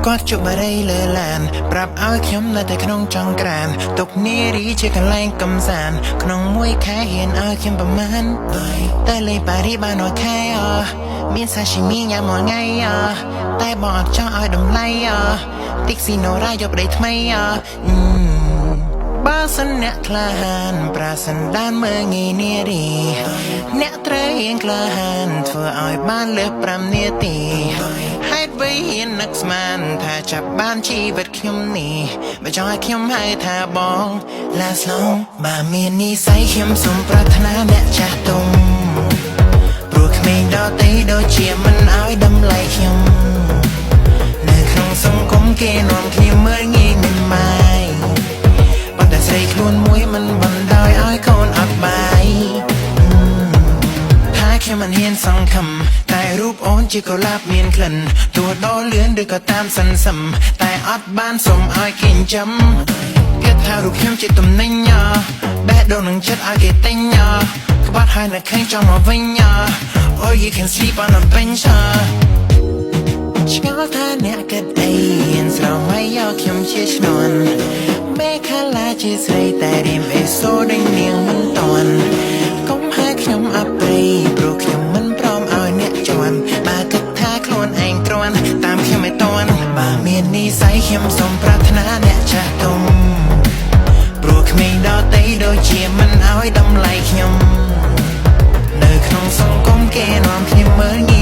គាត់ជប់បារីលើឡានប្រាប់ឲ្យខ្ញុំនៅតែក្នុងចង្ក្រានទុកនារីជាកន្លែងកំសាន្តក្នុងមួយខែហ៊ានឲ្យខ្ញុំប្រមាណតែលេប៉ារីបានមួយខែមានសាស៊ីមីញ៉ាំមួយថ្ងៃតែបងអត់ចង់ឲ្យតម្លៃទីកស៊ីណូរ៉ាយកប្តីថ្មីបើសិនអ្នកក្លាហានប្រាសិនដានមើងងាយនារីអ្នកត្រូវហ៊ានក្លាហានធ្វើឲ្យបានលើស5នាទីហេតុអ្វីហ៊ាននឹកស្មានថាចាប់បានជីវិតខ្ញុំនេះបើចង់ឲ្យខ្ញុំហៅថាបង Last long បើមាននិស្ស័យខ្ញុំសូមប្រាថ្នាអ្នកចាស់ទុំព្រោះក្មេងដទៃដូចជាមិនឲ្យតម្លៃខ្ញុំនៅក្នុងសង្គមគេនាំគ្នាមើលងាយមិនម៉ាយតែស្រីខ្លួនមួយមិនបណ្ដោយឲ្យកូនអត់បាយថាខ្ញុំមិនហ៊ានសង្ឃឹមតែរូបអូនជាកុលាបមានក្លិនទោះដោលឿនឬក៏តាមសន្សឹមតែអត់បានសុំឲ្យគេចាំគេថារូបខ្ញុំជាទំនិញបេះដូងនឹងចិត្តឲ្យគេទិញក្បត់ហើយនៅឃើញចង់មកវិញ Or you can sleep on a bench ឆ្ងល់ថាអ្នកគិតអីស្រមៃយកខ្ញុំជាឈ្នន់មេខាឡាជាស្រីតែរៀមអេសូដេញនាងមិនតន់កុំហៅខ្ញុំអប្រីព្រោះខ្ញុំមិនព្រមឲ្យអ្នកជន់បើគិតថាខ្លួនឯងគ្រាន់តាមខ្ញុំមិនតន់បើមាននិស្ស័យខ្ញុំសូមប្រាថ្នាអ្នកចាស់ទុំព្រោះក្មេងដទៃដូចជាមិនឲ្យតម្លៃខ្ញុំនៅក្នុងសង្គមគេនាំគ្នាមើលងាយ